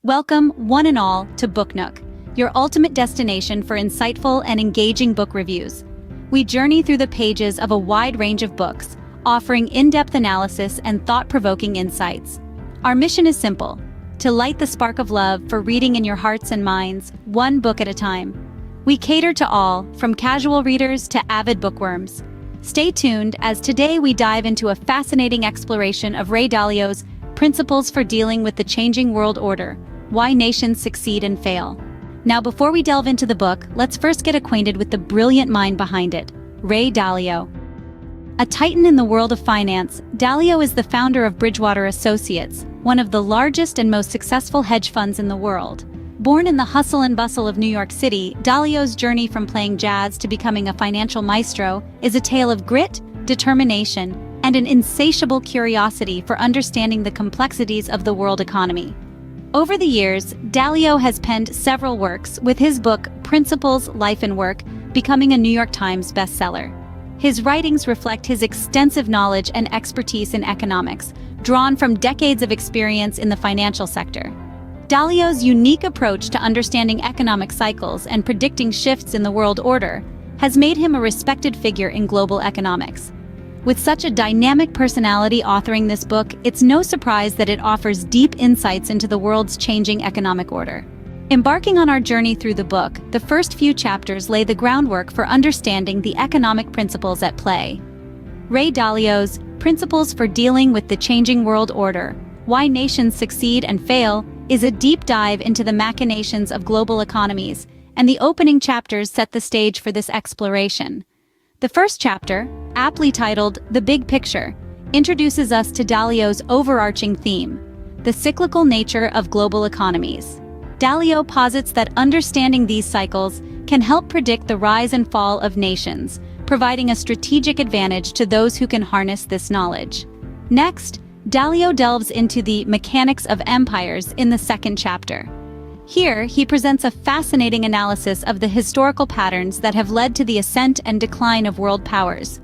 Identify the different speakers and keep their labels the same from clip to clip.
Speaker 1: Welcome, one and all, to Nook, your ultimate destination for insightful and engaging book reviews. We journey through the pages of a wide range of books, offering in-depth analysis and thought-provoking insights. Our mission is simple: to light the spark of love for reading in your hearts and minds, one book at a time. We cater to all, from casual readers to avid bookworms. Stay tuned, as today we dive into a fascinating exploration of Ray Dalio's Principles for Dealing with the Changing World Order: Why Nations Succeed and Fail. Now, before we delve into the book, let's first get acquainted with the brilliant mind behind it, Ray Dalio. A titan in the world of finance, Dalio is the founder of Bridgewater Associates, one of the largest and most successful hedge funds in the world. Born in the hustle and bustle of New York City, Dalio's journey from playing jazz to becoming a financial maestro is a tale of grit, determination, and an insatiable curiosity for understanding the complexities of the world economy. Over the years, Dalio has penned several works, with his book Principles, Life and Work becoming a New York Times bestseller. His writings reflect his extensive knowledge and expertise in economics, drawn from decades of experience in the financial sector. Dalio's unique approach to understanding economic cycles and predicting shifts in the world order has made him a respected figure in global economics. With such a dynamic personality authoring this book, it's no surprise that it offers deep insights into the world's changing economic order. Embarking on our journey through the book, the first few chapters lay the groundwork for understanding the economic principles at play. Ray Dalio's Principles for Dealing with the Changing World Order: Why Nations Succeed and Fail is a deep dive into the machinations of global economies, and the opening chapters set the stage for this exploration. The first chapter, aptly titled The Big Picture, introduces us to Dalio's overarching theme: the cyclical nature of global economies. Dalio posits that understanding these cycles can help predict the rise and fall of nations, providing a strategic advantage to those who can harness this knowledge. Next, Dalio delves into the mechanics of empires in the second chapter. Here, he presents a fascinating analysis of the historical patterns that have led to the ascent and decline of world powers.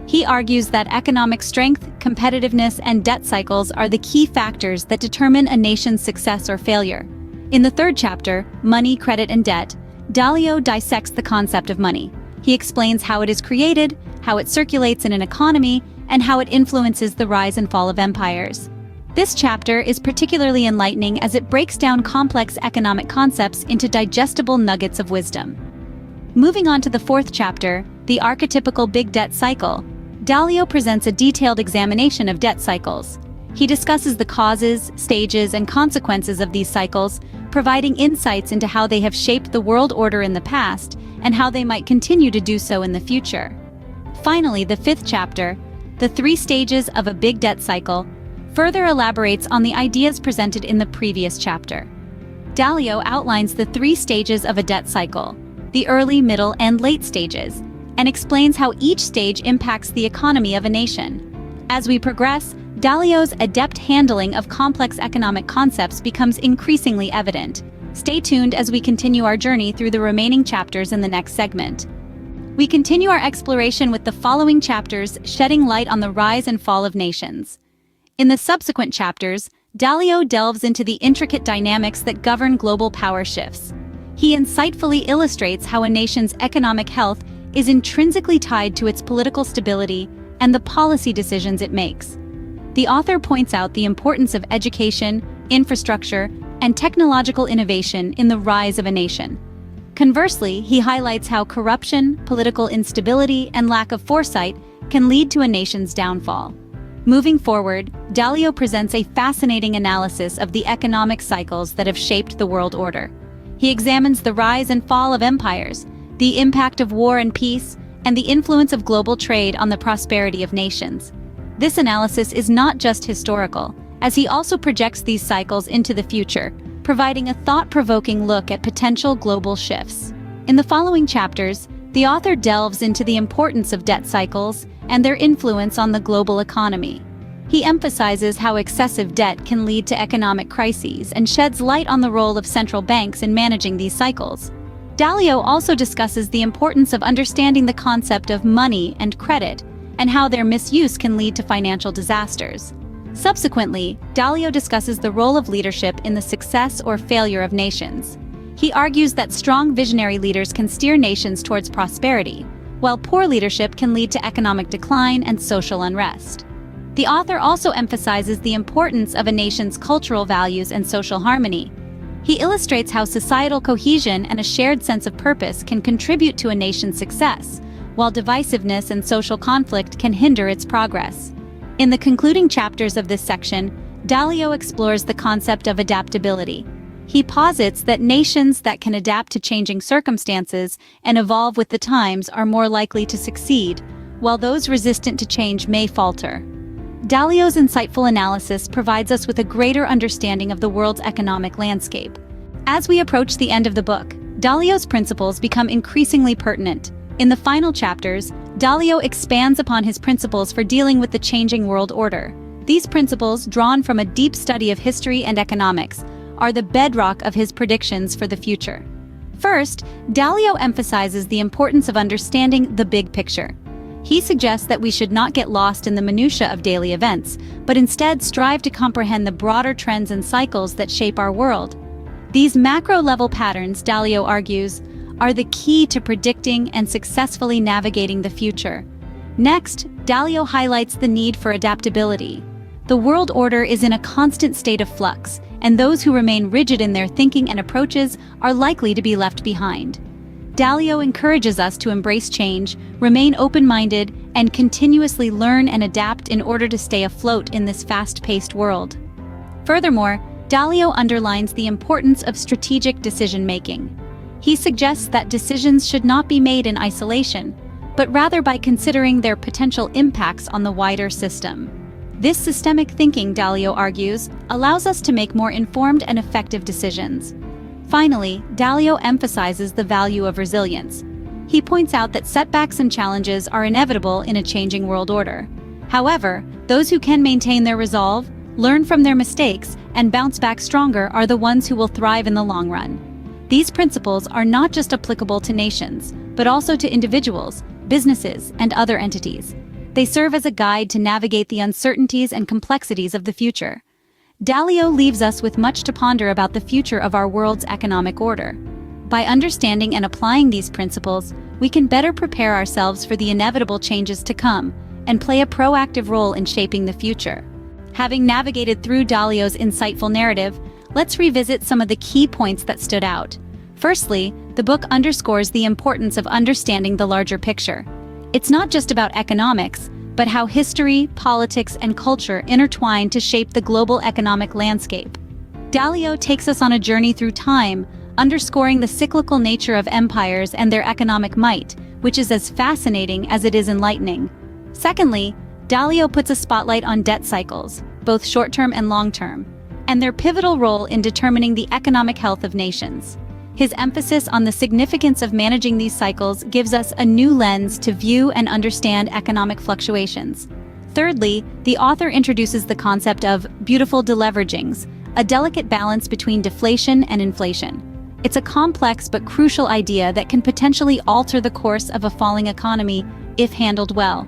Speaker 1: He argues that economic strength, competitiveness, and debt cycles are the key factors that determine a nation's success or failure. In the third chapter, Money, Credit, and Debt, Dalio dissects the concept of money. He explains how it is created, how it circulates in an economy, and how it influences the rise and fall of empires. This chapter is particularly enlightening as it breaks down complex economic concepts into digestible nuggets of wisdom. Moving on to the fourth chapter, The Archetypical Big Debt Cycle, Dalio presents a detailed examination of debt cycles. He discusses the causes, stages, and consequences of these cycles, providing insights into how they have shaped the world order in the past and how they might continue to do so in the future. Finally, the fifth chapter, The Three Stages of a Big Debt Cycle, further elaborates on the ideas presented in the previous chapter. Dalio outlines the three stages of a debt cycle: the early, middle, and late stages, and explains how each stage impacts the economy of a nation. As we progress, Dalio's adept handling of complex economic concepts becomes increasingly evident. Stay tuned as we continue our journey through the remaining chapters in the next segment. We continue our exploration with the following chapters, shedding light on the rise and fall of nations. In the subsequent chapters, Dalio delves into the intricate dynamics that govern global power shifts. He insightfully illustrates how a nation's economic health is intrinsically tied to its political stability and the policy decisions it makes. The author points out the importance of education, infrastructure, and technological innovation in the rise of a nation. Conversely, he highlights how corruption, political instability, and lack of foresight can lead to a nation's downfall. Moving forward, Dalio presents a fascinating analysis of the economic cycles that have shaped the world order. He examines the rise and fall of empires, the impact of war and peace, and the influence of global trade on the prosperity of nations. This analysis is not just historical, as he also projects these cycles into the future, providing a thought-provoking look at potential global shifts. In the following chapters, the author delves into the importance of debt cycles and their influence on the global economy. He emphasizes how excessive debt can lead to economic crises and sheds light on the role of central banks in managing these cycles. Dalio also discusses the importance of understanding the concept of money and credit, and how their misuse can lead to financial disasters. Subsequently, Dalio discusses the role of leadership in the success or failure of nations. He argues that strong visionary leaders can steer nations towards prosperity, while poor leadership can lead to economic decline and social unrest. The author also emphasizes the importance of a nation's cultural values and social harmony. He illustrates how societal cohesion and a shared sense of purpose can contribute to a nation's success, while divisiveness and social conflict can hinder its progress. In the concluding chapters of this section, Dalio explores the concept of adaptability. He posits that nations that can adapt to changing circumstances and evolve with the times are more likely to succeed, while those resistant to change may falter. Dalio's insightful analysis provides us with a greater understanding of the world's economic landscape. As we approach the end of the book, Dalio's principles become increasingly pertinent. In the final chapters, Dalio expands upon his principles for dealing with the changing world order. These principles, drawn from a deep study of history and economics, are the bedrock of his predictions for the future. First, Dalio emphasizes the importance of understanding the big picture. He suggests that we should not get lost in the minutiae of daily events, but instead strive to comprehend the broader trends and cycles that shape our world. These macro-level patterns, Dalio argues, are the key to predicting and successfully navigating the future. Next, Dalio highlights the need for adaptability. The world order is in a constant state of flux, and those who remain rigid in their thinking and approaches are likely to be left behind. Dalio encourages us to embrace change, remain open-minded, and continuously learn and adapt in order to stay afloat in this fast-paced world. Furthermore, Dalio underlines the importance of strategic decision-making. He suggests that decisions should not be made in isolation, but rather by considering their potential impacts on the wider system. This systemic thinking, Dalio argues, allows us to make more informed and effective decisions. Finally, Dalio emphasizes the value of resilience. He points out that setbacks and challenges are inevitable in a changing world order. However, those who can maintain their resolve, learn from their mistakes, and bounce back stronger are the ones who will thrive in the long run. These principles are not just applicable to nations, but also to individuals, businesses, and other entities. They serve as a guide to navigate the uncertainties and complexities of the future. Dalio leaves us with much to ponder about the future of our world's economic order. By understanding and applying these principles, we can better prepare ourselves for the inevitable changes to come and play a proactive role in shaping the future. Having navigated through Dalio's insightful narrative, let's revisit some of the key points that stood out. Firstly, the book underscores the importance of understanding the larger picture. It's not just about economics, but how history, politics, and culture intertwine to shape the global economic landscape. Dalio takes us on a journey through time, underscoring the cyclical nature of empires and their economic might, which is as fascinating as it is enlightening. Secondly, Dalio puts a spotlight on debt cycles, both short-term and long-term, and their pivotal role in determining the economic health of nations. His emphasis on the significance of managing these cycles gives us a new lens to view and understand economic fluctuations. Thirdly, the author introduces the concept of beautiful deleveragings, a delicate balance between deflation and inflation. It's a complex but crucial idea that can potentially alter the course of a falling economy if handled well.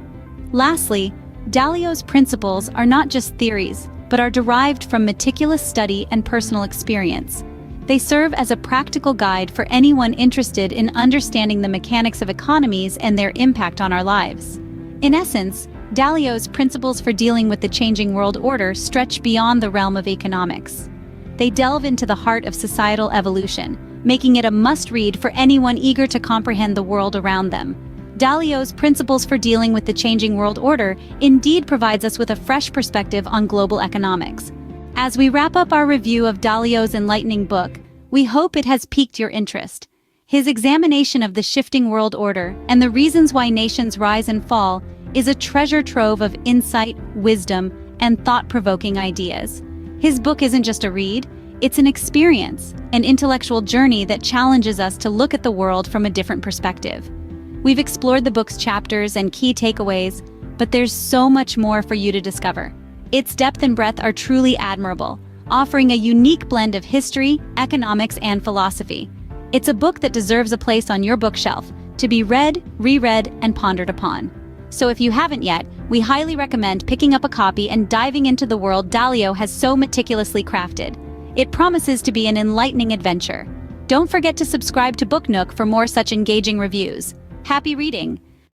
Speaker 1: Lastly, Dalio's principles are not just theories, but are derived from meticulous study and personal experience. They serve as a practical guide for anyone interested in understanding the mechanics of economies and their impact on our lives. In essence, Dalio's principles for dealing with the changing world order stretch beyond the realm of economics. They delve into the heart of societal evolution, making it a must-read for anyone eager to comprehend the world around them. Dalio's principles for dealing with the changing world order indeed provides us with a fresh perspective on global economics. As we wrap up our review of Dalio's enlightening book, we hope it has piqued your interest. His examination of the shifting world order and the reasons why nations rise and fall is a treasure trove of insight, wisdom, and thought-provoking ideas. His book isn't just a read, it's an experience, an intellectual journey that challenges us to look at the world from a different perspective. We've explored the book's chapters and key takeaways, but there's so much more for you to discover. Its depth and breadth are truly admirable, offering a unique blend of history, economics, and philosophy. It's a book that deserves a place on your bookshelf, to be read, reread, and pondered upon. So if you haven't yet, we highly recommend picking up a copy and diving into the world Dalio has so meticulously crafted. It promises to be an enlightening adventure. Don't forget to subscribe to Book Nook for more such engaging reviews. Happy reading!